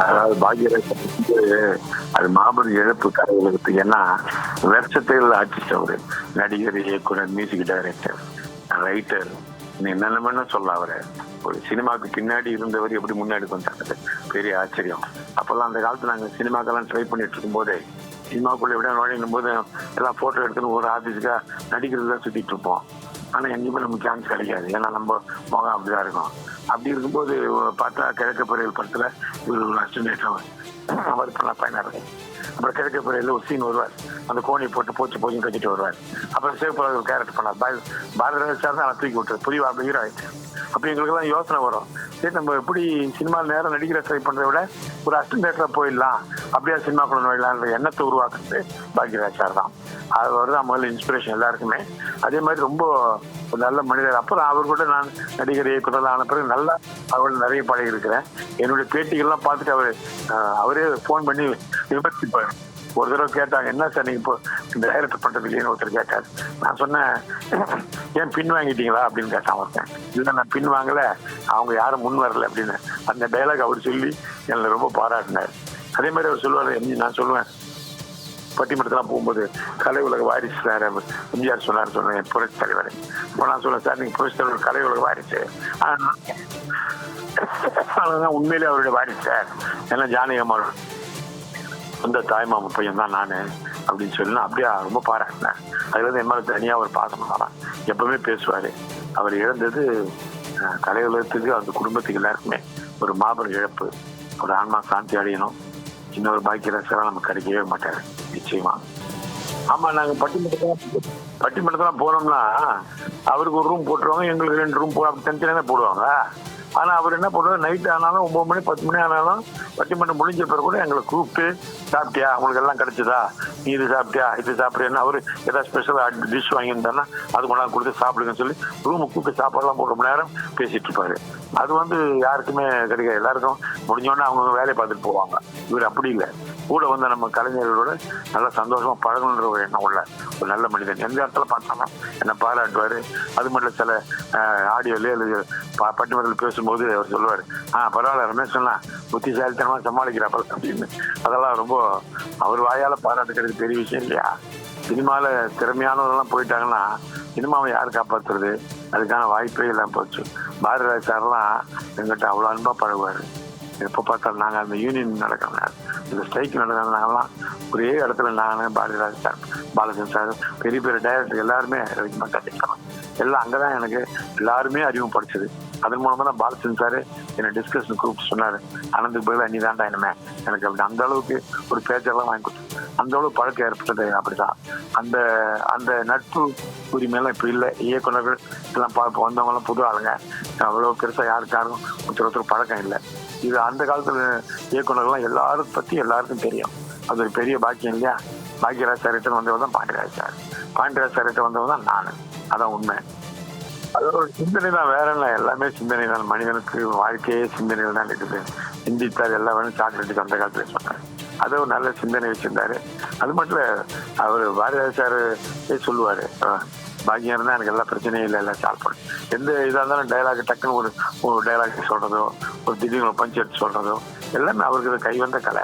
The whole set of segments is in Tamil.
அதாவது பாக்யராஜ் வந்து அது மாபெரும் இழப்பு கலை உலகத்துக்கு. ஏன்னா வருஷத்தில் ஆர்டிஸ்ட், நடிகர், இயக்குனர், மியூசிக் டைரக்டர், ரைட்டர், என்னென்ன சொல்லலாம். அவரை ஒரு சினிமாவுக்கு பின்னாடி இருந்தவர் எப்படி முன்னாடி வந்தாங்க, பெரிய ஆச்சரியம். அப்பெல்லாம் அந்த காலத்துல நாங்கள் சினிமாக்கெல்லாம் ட்ரை பண்ணிட்டு இருக்கும் போதே, சினிமாக்குள்ள எப்படியா நுழையும் போது எல்லாம் போட்டோ எடுத்துன்னு ஒரு ஆஃபீஸுக்காக நடிக்கிறது தான் சுத்திட்டு இருப்போம். ஆனா எங்கேயுமே நமக்கு சான்ஸ் கிடைக்காது, ஏன்னா நம்ம முகம் அப்படிதான் இருக்கும். அப்படி இருக்கும்போது பார்த்தா கிழக்கப்பறையில் படத்துல இவர் ஒரு அசிஸ்டன்ட் அவர் பண்ண பயனாக. அப்புறம் கிழக்கப்பறையில் ஒரு சீன் வருவார், அந்த கோணியை போட்டு போச்சு கட்டிட்டு வருவார். அப்புறம் சிவப்பு ஒரு கேரக்டர் பண்ணார், பாரதிராஜ் சார் தான் தூக்கி விட்டுரு புரிவா அப்படி ஹீரோ ஆயிட்டு. அப்போ எங்களுக்கெல்லாம் யோசனை வரும், சரி நம்ம எப்படி சினிமாவில் நேரம் நடிக்கிற ட்ரை பண்றதை விட ஒரு அசிஸ்டன்டா போயிடலாம், அப்படியே சினிமாக்குள்ள நுழையலான்ற எண்ணத்தை உருவாக்குறது பாக்யராஜ் சார் தான். அவர் தான் முதல்ல இன்ஸ்பிரேஷன் எல்லாருக்குமே. அதே மாதிரி ரொம்ப ஒரு நல்ல மனிதர். அப்புறம் அவர் கூட நான் நடிகர் இயக்குனர் ஆன பிறகு நல்லா அவரோட நிறைய பழகி இருக்கிறேன். என்னுடைய பேட்டிகள்லாம் பார்த்துட்டு அவரே ஃபோன் பண்ணி விமர்சிப்பார். ஒரு தடவை கேட்டாங்க, என்ன சார் நீங்க இப்போ இந்த டைரக்டர் பண்றது இல்லைன்னு ஒருத்தர் கேட்டார். நான் சொன்னேன், ஏன் பின் வாங்கிட்டீங்களா அப்படின்னு கேட்டான் ஒருத்தன். இல்லை நான் பின் வாங்கல, அவங்க யாரும் முன் வரல அப்படின்னு அந்த டைலாக் அவர் சொல்லி என்னை ரொம்ப பாராட்டினார். அதே மாதிரி அவர் சொல்லுவார், நான் சொல்லுவேன் பட்டிமன்றத்தெல்லாம் போகும்போது கலை உலக வாரிசு சார் எம்ஜிஆர் சொன்னேன் புரட்சி தலைவர். இப்போ நான் சொல்லுவேன், சார் நீங்க புரட்சி தலைவர் கலை உலக வாரிசு, ஆனால் உண்மையிலே அவருடைய வாரிசு சார், ஏன்னா ஜானகி அம்மா சொந்த தாய்மாம பையன் தான் நானு அப்படின்னு சொல்லி அப்படியே ரொம்ப பாராட்டினேன். அதுல இருந்து என் மேல தனியா ஒரு பாசம் தான் எப்பவுமே பேசுவாரு. அவர் இழந்தது கலை உலகத்துக்கு, அந்த குடும்பத்துக்கு எல்லாருக்குமே ஒரு மாபெரும் இழப்பு. ஒரு ஆன்மா சாந்தி அடையணும். இன்னொரு பாக்கியராஜ் நமக்கு கிடைக்கவே மாட்டாரு நிச்சயமா. ஆமா, நாங்க பட்டிமன்றத்தெல்லாம் போனோம்னா அவருக்கு ஒரு ரூம் போட்டுருவாங்க, எங்களுக்கு 2 ரூம் அப்படி தனித்தனியா தான் போடுவாங்க. ஆனா அவர் என்ன பண்ணுவார், நைட் ஆனாலும் 9 மணி 10 மணி ஆனாலும் பட்டிமன்றம் முடிஞ்ச பிறகு கூட எங்களை கூப்பிட்டு, சாப்பிட்டியா, உங்களுக்கு எல்லாம் கிடைச்சதா, நீ இது சாப்பிட்டியா, இது சாப்பிட்றியா, அவரு ஏதாவது ஸ்பெஷல் டிஷ் வாங்கியிருந்தாருன்னா அது கொண்டாந்து கொடுத்து சாப்பிடுங்கன்னு சொல்லி ரூமுக்கு கூப்பிட்டு சாப்பாடுலாம் 1 மணி நேரம் பேசிட்டு இருப்பாரு. அது யாருக்குமே கிடைக்காது. எல்லாருக்கும் முடிஞ்சோடனே அவங்க வேலையை பார்த்துட்டு போவாங்க. இவர் அப்படி இல்லை, கூட வந்த நம்ம கலைஞர்களோட நல்லா சந்தோஷமா பழகணுன்ற ஒரு எண்ணம் உள்ள ஒரு நல்ல மனிதன். எந்த இடத்துல பார்த்தாலும் என்ன பாராட்டுவாரு. அது மட்டும் சில ஆடியோல பட்டிமன்றத்தில் பேசும்போது அவர் சொல்லுவாரு, பரவாயில்ல ரமேஷ் சொன்னா புத்திசாலித்தனமா சமாளிக்கிறாப்ப அப்படின்னு. அதெல்லாம் ரொம்ப அவர் வாயால பாராட்டுக்கிறது பெரிய விஷயம் இல்லையா? சினிமால திறமையானவர்கள்லாம் போயிட்டாங்கன்னா சினிமாவை யார் காப்பாத்துறது? அதுக்கான வாய்ப்பே இல்லாம போச்சு. பாரதிராஜ் சார்லாம் எங்கிட்ட அவ்வளோ அன்பா பழகுவாரு. எப்போ பார்த்தாலும் நாங்கள் அந்த யூனியன் நடக்கிறோங்க, இந்த ஸ்ட்ரைக் நடக்கிறதுனாலாம் ஒரே இடத்துல நான், பாரதிராஜ் சார், பாலச்சந்திரன் சார், பெரிய பெரிய டைரக்டர் எல்லாருமே கட்டிக்கலாம். எல்லாம் அங்கதான் எனக்கு எல்லாருமே அறிமுகப்படுத்துது. அதன் மூலமா தான் பாலச்சந்திரன் சார் என்னை டிஸ்கஷன் கூப்பிட்டு சொன்னாரு, ஆனந்துக்கு பதிலாக நீ தான்டா இனிமே எனக்கு அப்படி அந்த அளவுக்கு ஒரு பேச்செல்லாம் வாங்கி கொடுத்து அந்த அளவுக்கு பழக்கம் ஏற்பட்டது. அப்படிதான் அந்த அந்த நட்பு உரிமையெல்லாம் இப்போ இல்லை. இயக்குநர்கள் எல்லாம் வந்தவங்க எல்லாம் புது ஆளுங்க, அவ்வளவு பெருசா யாருக்காரும் ஒருத்தர் பழக்கம் இல்லை. இது அந்த காலத்துல இயக்குநர்கள்லாம் எல்லாரும் பத்தி எல்லாருக்கும் தெரியும். அது ஒரு பெரிய பாக்கியம் இல்லையா? பாக்யராஜ் சார்கிட்ட வந்தவர் தான் பாண்டியராஜ் சார், பாண்டியராஜ் சார்கிட்ட வந்தவர் தான் நான். அதான் உண்மை. அது ஒரு சிந்தனை தான், வேற என்ன, எல்லாமே சிந்தனை தான். மனிதனுக்கு வாழ்க்கையே சிந்தனைகள் தான் இருக்குது. சிந்தித்தார் எல்லா வேணும் சாக்லேட்டுக்கு அந்த காலத்துல சொன்னார். அது ஒரு நல்ல சிந்தனை வச்சிருந்தாரு. அது மட்டும் அவர் பாரதிராஜ் சார் சொல்லுவாரு, பாக்கியம் இருந்தால் எனக்கு எல்லா பிரச்சனையும் இல்லை, எல்லாம் சால்வ் பண்ணும். எந்த இதாக இருந்தாலும் டைலாக் டக்குன்னு ஒரு டைலாக் சொல்றதோ, ஒரு திடீர்னு ஒரு பஞ்ச் எடுத்து சொல்றதோ எல்லாமே அவருக்கு கை வந்த கலை.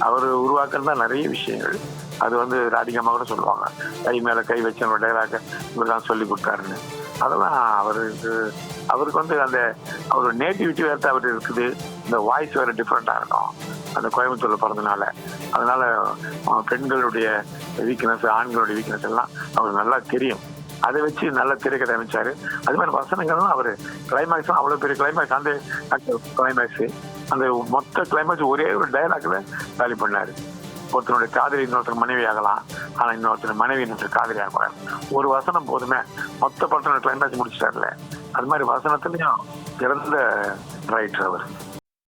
அவர் உருவாக்குறது தான் நிறைய விஷயங்கள். அது ராதிகமா கூட சொல்லுவாங்க, கை மேல கை வச்ச ஒரு டைலாக் இவர் தான் சொல்லி கொடுத்தாருன்னு. அதெல்லாம் அவருக்கு அந்த அவரோட நேட்டிவிட்டி வேறு அவர் இருக்குது. இந்த வாய்ஸ் வேறு டிஃப்ரெண்டா இருக்கும். அந்த கோயம்புத்தூர்ல பிறந்தனால அதனால பெண்களுடைய வீக்னஸ், ஆண்களுடைய வீக்னஸ் எல்லாம் அவருக்கு நல்லா தெரியும். அதை வச்சு நல்ல திரைக்கதை அமைச்சாரு. அது மாதிரி வசனங்கள்லாம் அவரு கிளைமேக்ஸ் அவ்வளவு பெரிய கிளைமேக்ஸ், அந்த கிளைமேக்ஸ் அந்த மொத்த கிளைமேக்ஸ் ஒரே ஒரு டைலாக்ல காலி பண்ணாரு. ஒருத்தனுடைய காதலி இன்னொருத்தர் மனைவி ஆகலாம், ஆனா இன்னொருத்தர் மனைவி இன்னொருத்தர் காதலி ஆகக்கூடாது. ஒரு வசனம் போதுமே மொத்த படத்தோட கிளைமேக்ஸ் முடிச்சிட்டாருல. அது மாதிரி வசனத்துலயும் சிறந்த ரைட்டர் அவர்.